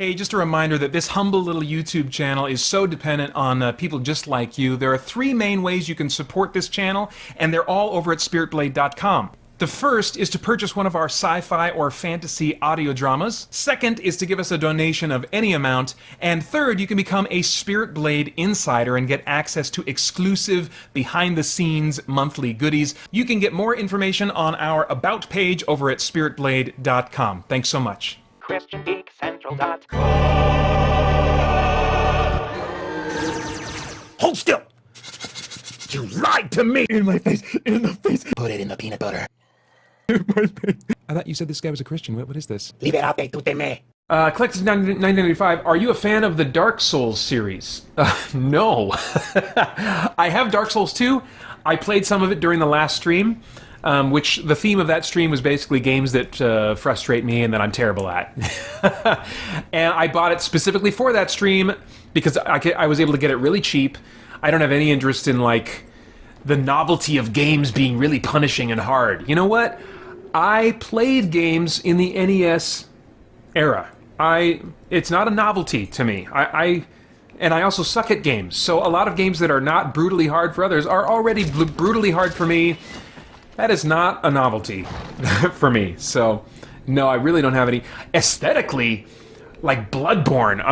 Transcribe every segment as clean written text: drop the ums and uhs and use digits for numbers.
Hey, just a reminder that this humble little YouTube channel is so dependent on people just like you. There are three main ways you can support this channel, and they're all over at spiritblade.com. The first is to purchase one of our sci-fi or fantasy audio dramas. Second is to give us a donation of any amount. And third, you can become a Spirit Blade insider and get access to exclusive behind-the-scenes monthly goodies. You can get more information on our About page over at spiritblade.com. Thanks so much. christiangeekcentral.com. Hold still! You lied to me! In my face! In the face! Put it in the peanut butter. In my face! I thought you said this guy was a Christian. What is this? Liberate tu teme. Collected 995. Are you a fan of the Dark Souls series? No. I have Dark Souls 2. I played some of it during the last stream, which the theme of that stream was basically games that frustrate me and that I'm terrible at. And I bought it specifically for that stream because I was able to get it really cheap. I don't have any interest in, like, the novelty of games being really punishing and hard. You know what? I played games in the NES era. It's not a novelty to me. And I also suck at games. So a lot of games that are not brutally hard for others are already brutally hard for me. That is not a novelty for me. So, no, I really don't have any. Aesthetically, like Bloodborne,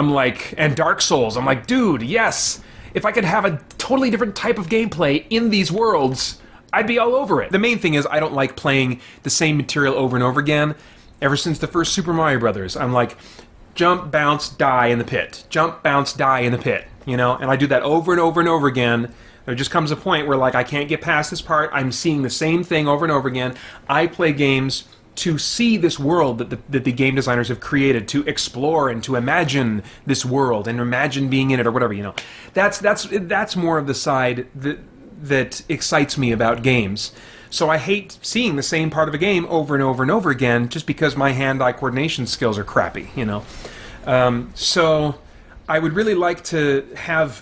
and Dark Souls, I'm like, dude, yes. If I could have a totally different type of gameplay in these worlds, I'd be all over it. The main thing is I don't like playing the same material over and over again. Ever since the first Super Mario Brothers, I'm like, jump, bounce, die in the pit. Jump, bounce, die in the pit. You know, and I do that over and over and over again. There just comes a point where, like, I can't get past this part. I'm seeing the same thing over and over again. I play games to see this world that the game designers have created, to explore and to imagine this world and imagine being in it or whatever, you know. That's more of the side that excites me about games. So I hate seeing the same part of a game over and over and over again just because my hand-eye coordination skills are crappy, you know. So I would really like to have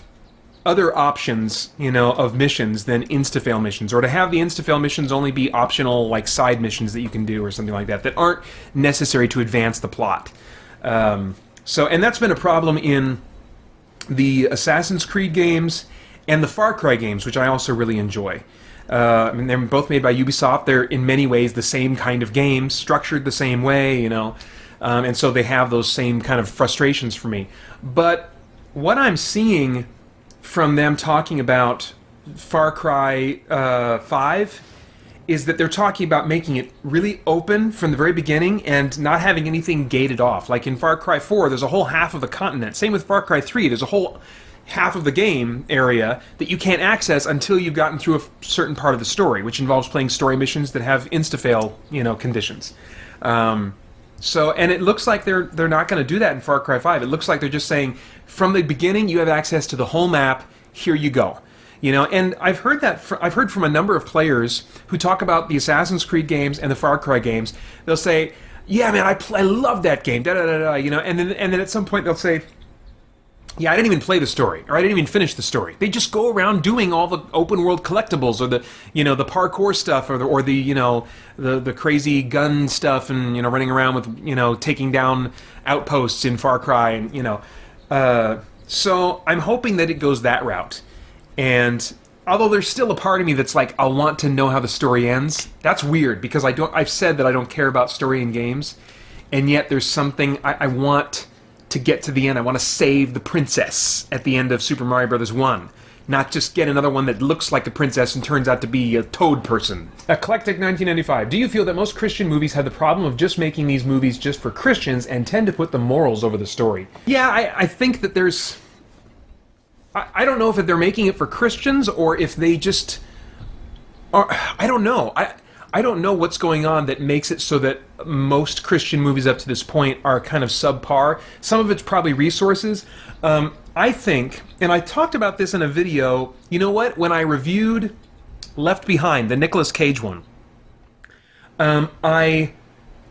other options, you know, of missions than insta-fail missions, or to have the insta-fail missions only be optional, like, side missions that you can do or something like that aren't necessary to advance the plot. And that's been a problem in the Assassin's Creed games and the Far Cry games, which I also really enjoy. I mean, they're both made by Ubisoft. They're in many ways the same kind of games, structured the same way, you know, and so they have those same kind of frustrations for me. But what I'm seeing from them talking about Far Cry 5 is that they're talking about making it really open from the very beginning and not having anything gated off. Like in Far Cry 4, there's a whole half of the continent. Same with Far Cry 3, there's a whole half of the game area that you can't access until you've gotten through a certain part of the story, which involves playing story missions that have insta-fail, you know, conditions. And it looks like they're not going to do that in Far Cry 5. It looks like they're just saying, from the beginning, you have access to the whole map. Here you go. You know, and I've heard from a number of players who talk about the Assassin's Creed games and the Far Cry games. They'll say, "Yeah, man, I love that game." Da da da da. You know, and then at some point they'll say, "Yeah, I didn't even play the story, or I didn't even finish the story." They just go around doing all the open world collectibles, or the, you know, the parkour stuff, or the you know, the crazy gun stuff, and, you know, running around with, you know, taking down outposts in Far Cry, and, you know. So I'm hoping that it goes that route. And although there's still a part of me that's like, I want to know how the story ends. That's weird because I've said that I don't care about story in games, and yet there's something I want to get to the end. I want to save the princess at the end of Super Mario Bros. 1. Not just get another one that looks like a princess and turns out to be a toad person. Eclectic 1995. Do you feel that most Christian movies have the problem of just making these movies just for Christians and tend to put the morals over the story? Yeah, I think that there's... I don't know if they're making it for Christians or if they just are... I don't know. I don't know what's going on that makes it so that most Christian movies up to this point are kind of subpar. Some of it's probably resources. I think, and I talked about this in a video, you know what? When I reviewed Left Behind, the Nicolas Cage one, I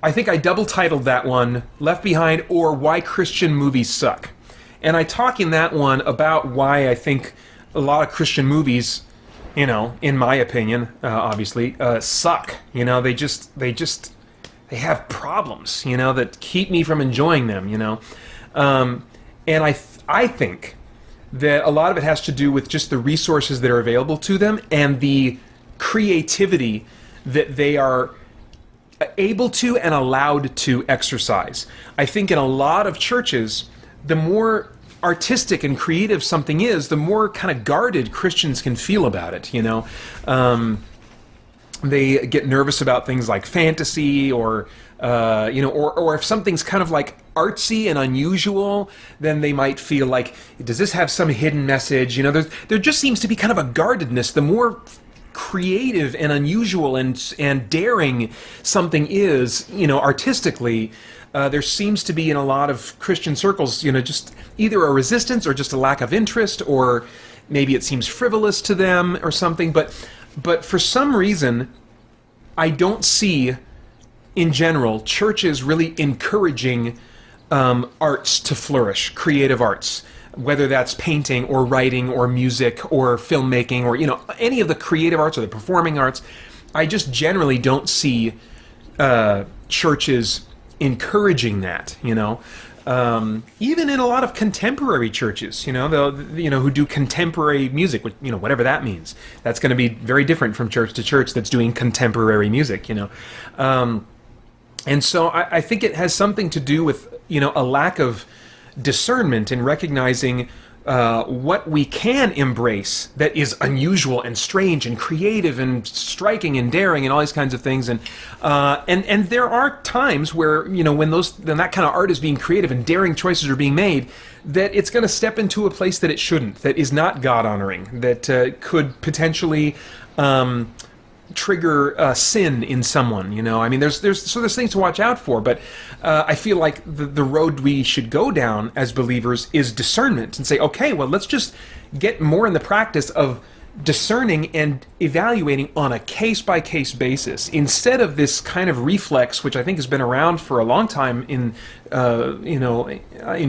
think I double-titled that one, Left Behind or Why Christian Movies Suck. And I talk in that one about why I think a lot of Christian movies, you know, in my opinion, obviously, suck. You know, they have problems, you know, that keep me from enjoying them, you know. And I think that a lot of it has to do with just the resources that are available to them and the creativity that they are able to and allowed to exercise. I think in a lot of churches, the more artistic and creative something is, the more kind of guarded Christians can feel about it, you know. They get nervous about things like fantasy or if something's kind of like artsy and unusual, then they might feel like, does this have some hidden message? You know, there just seems to be kind of a guardedness. The more creative and unusual and daring something is, you know, artistically, there seems to be in a lot of Christian circles, you know, just either a resistance or just a lack of interest, or maybe it seems frivolous to them or something. But for some reason, I don't see, in general, churches really encouraging arts to flourish, creative arts, whether that's painting or writing or music or filmmaking or, you know, any of the creative arts or the performing arts. I just generally don't see churches encouraging that, you know. Even in a lot of contemporary churches, you know, who do contemporary music, you know, whatever that means. That's going to be very different from church to church that's doing contemporary music, you know. And so I think it has something to do with, you know, a lack of discernment in recognizing what we can embrace that is unusual and strange and creative and striking and daring and all these kinds of things. And there are times where, you know, when that kind of art is being creative and daring choices are being made, that it's going to step into a place that it shouldn't, that is not God-honoring, that could potentially trigger sin in someone, you know. I mean, there's things to watch out for, but I feel like the road we should go down as believers is discernment, and say, okay, well, let's just get more in the practice of discerning and evaluating on a case-by-case basis, instead of this kind of reflex, which I think has been around for a long time in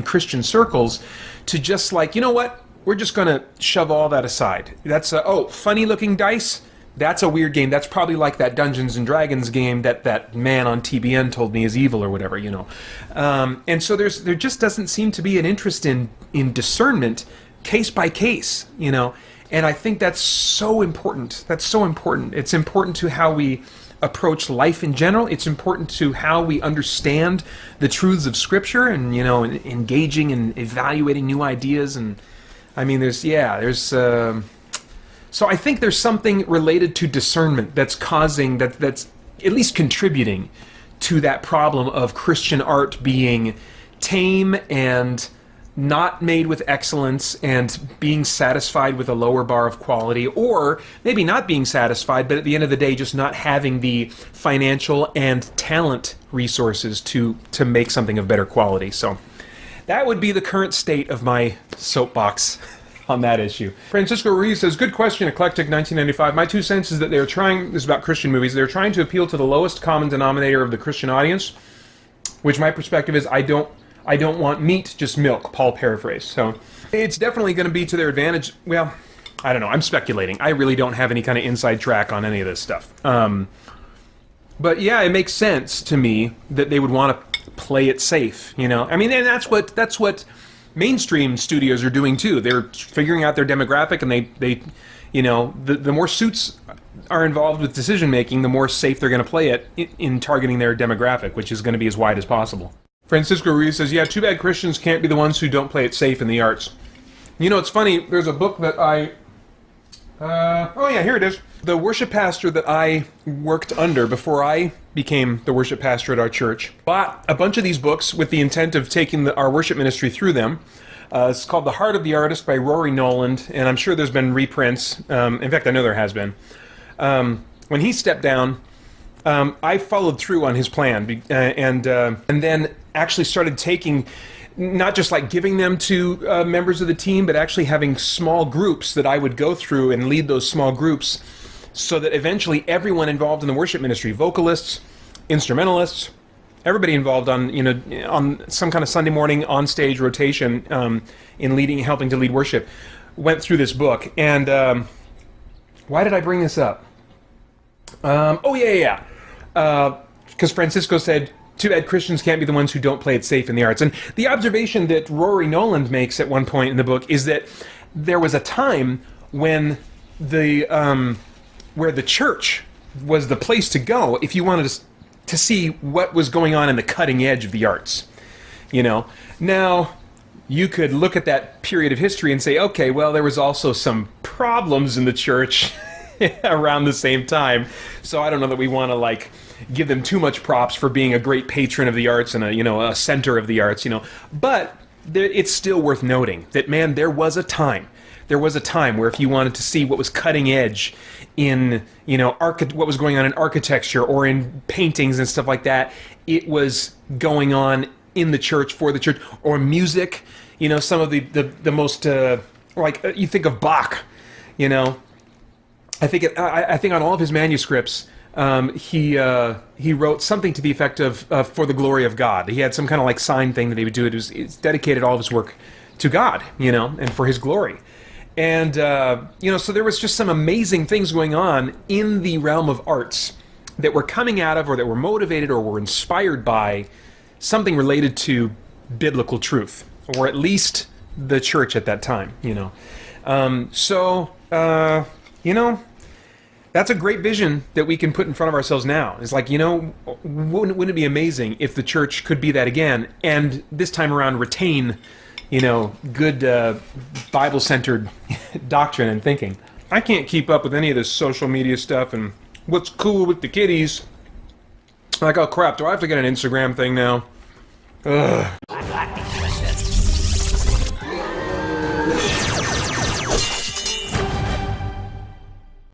Christian circles, to just like, you know what, we're just going to shove all that aside. That's funny-looking dice. That's a weird game. That's probably like that Dungeons and Dragons game that man on TBN told me is evil or whatever, you know. And so there just doesn't seem to be an interest in discernment case by case, you know. And I think that's so important. That's so important. It's important to how we approach life in general. It's important to how we understand the truths of Scripture, and, you know, engaging and evaluating new ideas. And I mean, so I think there's something related to discernment that's that's at least contributing to that problem of Christian art being tame and not made with excellence, and being satisfied with a lower bar of quality, or maybe not being satisfied, but at the end of the day just not having the financial and talent resources to make something of better quality. So that would be the current state of my soapbox on that issue. Francisco Ruiz says, good question, Eclectic 1995. My 2 cents is that they're trying, this is about Christian movies, they're trying to appeal to the lowest common denominator of the Christian audience, which my perspective is, I don't want meat, just milk, Paul paraphrase. So it's definitely going to be to their advantage. Well, I don't know, I'm speculating. I really don't have any kind of inside track on any of this stuff. But yeah, it makes sense to me that they would want to play it safe, you know? I mean, and that's what mainstream studios are doing too. They're figuring out their demographic, and they you know, the more suits are involved with decision making, the more safe they're going to play it in targeting their demographic, which is going to be as wide as possible. Francisco Ruiz says, yeah, too bad Christians can't be the ones who don't play it safe in the arts. You know, it's funny, there's a book that here it is. The worship pastor that I worked under before I became the worship pastor at our church bought a bunch of these books with the intent of taking our worship ministry through them. It's called The Heart of the Artist by Rory Noland, and I'm sure there's been reprints. In fact, I know there has been. When he stepped down, I followed through on his plan, and then actually started taking, not just like giving them to members of the team, but actually having small groups that I would go through and lead those small groups, so that eventually everyone involved in the worship ministry, vocalists, instrumentalists, everybody involved on some kind of Sunday morning on-stage rotation in helping to lead worship, went through this book. And why did I bring this up? Because Francisco said, too bad Christians can't be the ones who don't play it safe in the arts. And the observation that Rory Noland makes at one point in the book is that there was a time when where the church was the place to go if you wanted to see what was going on in the cutting edge of the arts. Now you could look at that period of history and say, okay, well, there was also some problems in the church around the same time, so I don't know that we want to give them too much props for being a great patron of the arts and a center of the arts, but it's still worth noting that, man, there was a time where if you wanted to see what was cutting edge in what was going on in architecture or in paintings and stuff like that, it was going on in the church, for the church. Or music, some of the most you think of Bach, I think on all of his manuscripts, he wrote something to the effect of "for the glory of God." He had some kind of sign thing that he would do. It's dedicated all of his work to God, and for His glory. And so there was just some amazing things going on in the realm of arts that were coming out of, or that were motivated, or were inspired by something related to biblical truth, or at least the church at that time. That's a great vision that we can put in front of ourselves now. It's wouldn't it be amazing if the church could be that again, and this time around retain, good Bible-centered doctrine and thinking. I can't keep up with any of this social media stuff and what's cool with the kiddies. Oh crap, do I have to get an Instagram thing now? Ugh.